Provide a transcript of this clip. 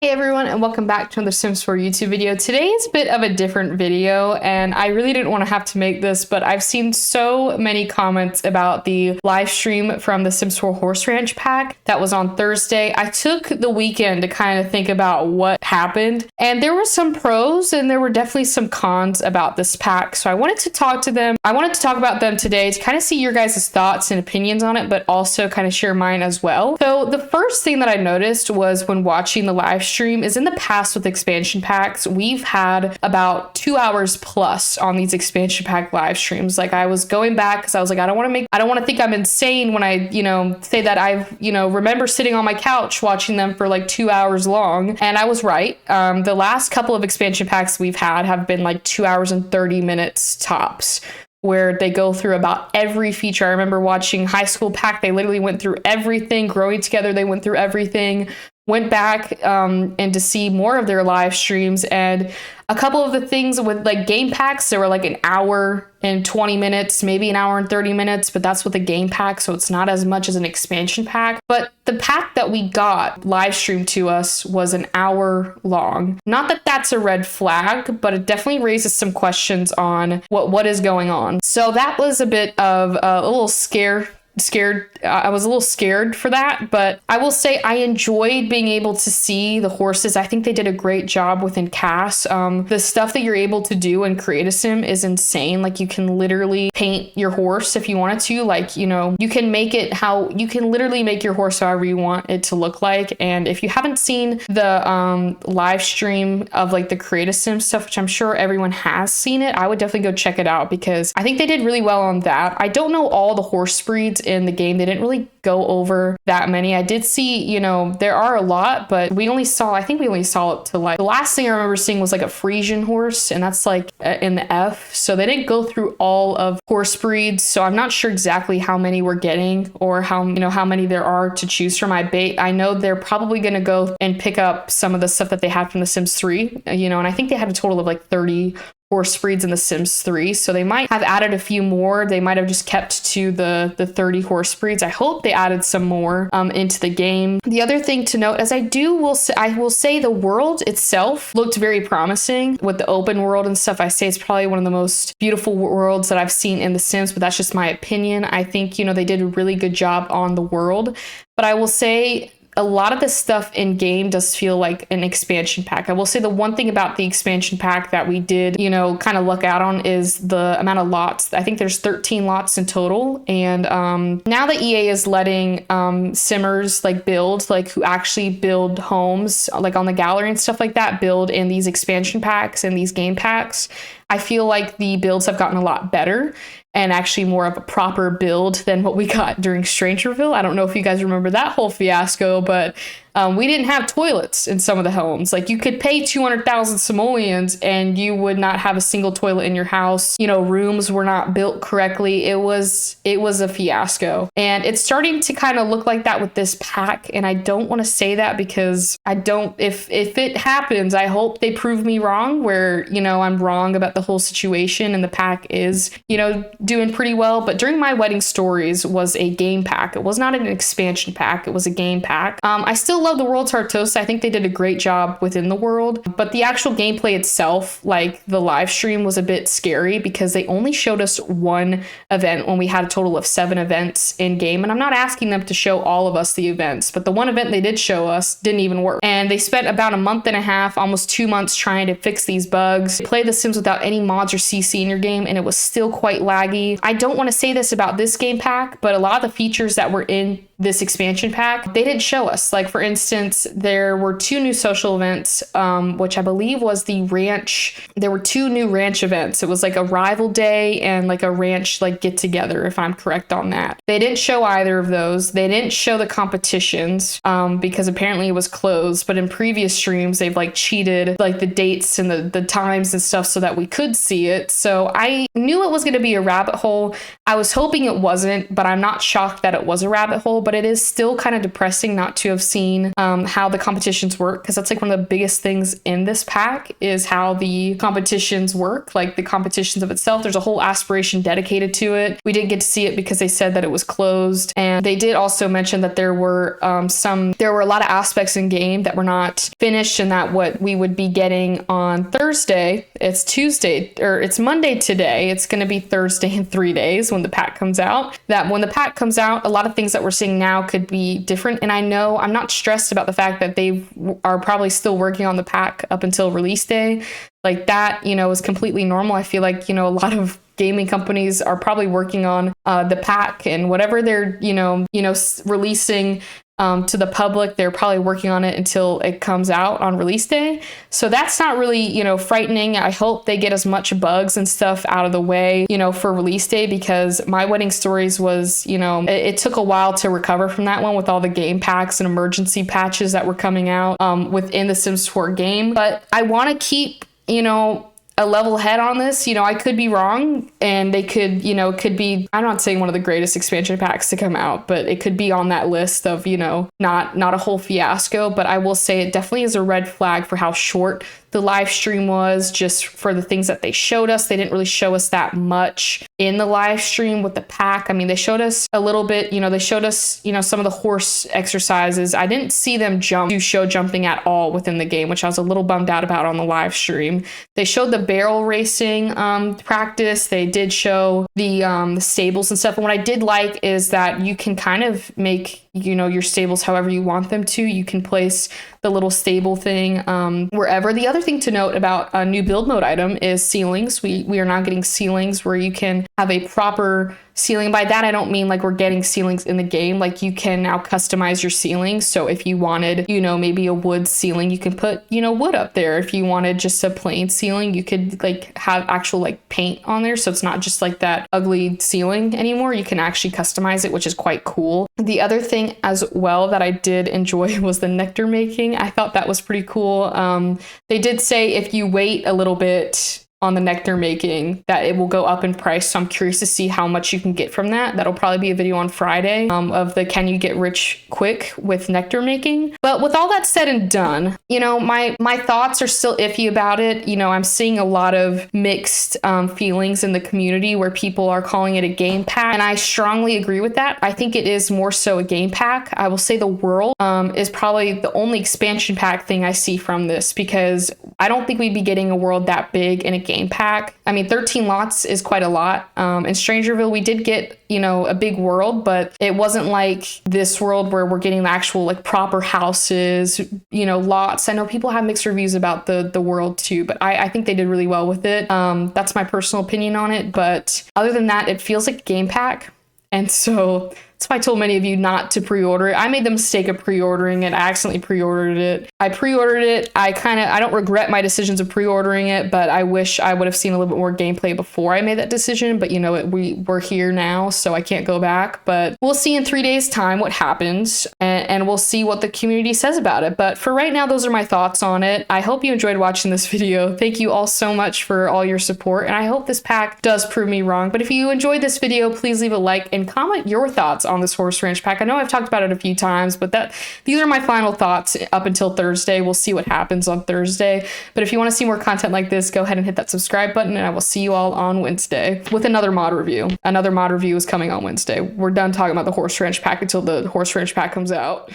Hey everyone, and welcome back to another Sims 4 YouTube video. Today is a bit of a different video, and I really didn't want to have to make this, but I've seen so many comments about the live stream from the Sims 4 Horse Ranch pack that was on Thursday. I took the weekend to kind of think about what happened, and there were some pros and there were definitely some cons about this pack, so I wanted to talk to them. I wanted to talk about them today to kind of see your guys' thoughts and opinions on it, but also kind of share mine as well. So the first thing that I noticed was when watching the live stream is in the past with expansion packs, we've had about 2 hours plus on these expansion pack live streams. Like, I was going back because I was like, I don't want to think I'm insane when I, say that I've, remember sitting on my couch watching them for like 2 hours long. And I was right. The last couple of expansion packs we've had have been like 2 hours and 30 minutes tops, where they go through about every feature. I remember watching High School Pack. They literally went through everything. Growing Together, they went through everything. Went back and to see more of their live streams, and a couple of the things with like game packs, there were like an hour and 20 minutes, maybe an hour and 30 minutes, but that's with a game pack, so it's not as much as an expansion pack. But the pack that we got live streamed to us was an hour long. Not that that's a red flag, but it definitely raises some questions on what is going on. So that was a bit of a little scared. I was a little scared for that, but I will say I enjoyed being able to see the horses. I think they did a great job within CAS. The stuff that you're able to do in Create a Sim is insane. Like, you can literally paint your horse if you wanted to. Like, you can make it you can literally make your horse however you want it to look like. And if you haven't seen the live stream of like the Create a Sim stuff, which I'm sure everyone has seen it, I would definitely go check it out because I think they did really well on that. I don't know all the horse breeds in the game. They didn't really go over that many. I did see, there are a lot, but I think we only saw it to like, the last thing I remember seeing was like a Frisian horse, and that's like in the F. So they didn't go through all of horse breeds. So I'm not sure exactly how many we're getting or how many there are to choose from. I know they're probably going to go and pick up some of the stuff that they had from The Sims 3, and I think they had a total of like 30 horse breeds in The Sims 3, so they might have added a few more. They might have just kept to the 30 horse breeds. I hope they added some more into the game. The other thing to note, I will say the world itself looked very promising with the open world and stuff. I say it's probably one of the most beautiful worlds that I've seen in The Sims, but that's just my opinion. I think, they did a really good job on the world, but I will say a lot of the stuff in game does feel like an expansion pack. I will say the one thing about the expansion pack that we did, kind of luck out on is the amount of lots. I think there's 13 lots in total. And now that EA is letting simmers like build, like who actually build homes, like on the gallery and stuff like that, build in these expansion packs and these game packs, I feel like the builds have gotten a lot better and actually more of a proper build than what we got during Strangerville. I don't know if you guys remember that whole fiasco, but we didn't have toilets in some of the homes. Like, you could pay 200,000 simoleons and you would not have a single toilet in your house. Rooms were not built correctly. It was a fiasco. And it's starting to kind of look like that with this pack. And I don't want to say that because if it happens, I hope they prove me wrong where, I'm wrong about the whole situation and the pack is, doing pretty well. But During My Wedding Stories was a game pack. It was not an expansion pack. It was a game pack. I still love the world's Heartosa. I think they did a great job within the world, but the actual gameplay itself, like the live stream, was a bit scary because they only showed us one event when we had a total of 7 events in game. And I'm not asking them to show all of us the events, but the one event they did show us didn't even work. And they spent about a month and a half, almost 2 months trying to fix these bugs. Play The Sims without any mods or CC in your game, and it was still quite laggy. I don't want to say this about this game pack, but a lot of the features that were in this expansion pack, they didn't show us. Like, for instance, there were 2 new social events, which I believe was the ranch. There were 2 new ranch events. It was like a rival day and like a ranch like get together, if I'm correct on that. They didn't show either of those. They didn't show the competitions because apparently it was closed, but in previous streams they've like cheated like the dates and the times and stuff so that we could see it. So I knew it was going to be a rabbit hole. I was hoping it wasn't, but I'm not shocked that it was a rabbit hole. But it is still kind of depressing not to have seen explain how the competitions work, because that's like one of the biggest things in this pack is how the competitions work, like the competitions of itself. There's a whole aspiration dedicated to it. We didn't get to see it because they said that it was closed, and they did also mention that there were a lot of aspects in game that were not finished, and that what we would be getting on Thursday, it's Tuesday, or it's Monday today, it's going to be Thursday in 3 days when the pack comes out, that when the pack comes out, a lot of things that we're seeing now could be different. And I know I'm not stressed about the fact that they are probably still working on the pack up until release day. Like that, is completely normal. I feel like, a lot of gaming companies are probably working on the pack, and whatever they're, releasing to the public, they're probably working on it until it comes out on release day. So that's not really, frightening. I hope they get as much bugs and stuff out of the way, for release day, because My Wedding Stories was, it took a while to recover from that one with all the game packs and emergency patches that were coming out within the Sims 4 game. But I want to keep, a level head on this. I could be wrong, and they could, it could be, I'm not saying one of the greatest expansion packs to come out, but it could be on that list of, not a whole fiasco. But I will say it definitely is a red flag for how short the live stream was, just for the things that they showed us. They didn't really show us that much in the live stream with the pack. I mean, they showed us a little bit, they showed us, some of the horse exercises. I didn't see them show jumping at all within the game, which I was a little bummed out about on the live stream. They showed the barrel racing practice. They did show the stables and stuff. And what I did like is that you can kind of make, your stables however you want them to. You can place the little stable thing wherever. The other thing to note about a new build mode item is ceilings. We are now getting ceilings where you can have a proper ceiling. By that, I don't mean like we're getting ceilings in the game. Like you can now customize your ceilings. So if you wanted, maybe a wood ceiling, you can put, wood up there. If you wanted just a plain ceiling, you could like have actual like paint on there. So it's not just like that ugly ceiling anymore. You can actually customize it, which is quite cool. The other thing as well that I did enjoy was the nectar making. I thought that was pretty cool. They did say if you wait a little bit on the nectar making, that it will go up in price. So I'm curious to see how much you can get from that. That'll probably be a video on Friday of the can you get rich quick with nectar making. But with all that said and done, my thoughts are still iffy about it. I'm seeing a lot of mixed feelings in the community where people are calling it a game pack, and I strongly agree with that. I think it is more so a game pack. I will say the world is probably the only expansion pack thing I see from this, because I don't think we'd be getting a world that big in a game pack. I mean, 13 lots is quite a lot. In Strangerville, we did get, a big world, but it wasn't like this world where we're getting the actual like proper houses, lots. I know people have mixed reviews about the world too, but I think they did really well with it. That's my personal opinion on it. But other than that, it feels like a game pack. And so that's why I told many of you not to pre-order it. I made the mistake of pre-ordering it. I accidentally pre-ordered it. I pre-ordered it. I don't regret my decisions of pre-ordering it, but I wish I would have seen a little bit more gameplay before I made that decision. But we're here now, so I can't go back. But we'll see in 3 days' time what happens, and we'll see what the community says about it. But for right now, those are my thoughts on it. I hope you enjoyed watching this video. Thank you all so much for all your support, and I hope this pack does prove me wrong. But if you enjoyed this video, please leave a like and comment your thoughts on this Horse Ranch pack. I know I've talked about it a few times, but these are my final thoughts up until Thursday. We'll see what happens on Thursday. But if you want to see more content like this, go ahead and hit that subscribe button, and I will see you all on Wednesday with another mod review. Another mod review is coming on Wednesday. We're done talking about the Horse Ranch pack until the Horse Ranch pack comes out.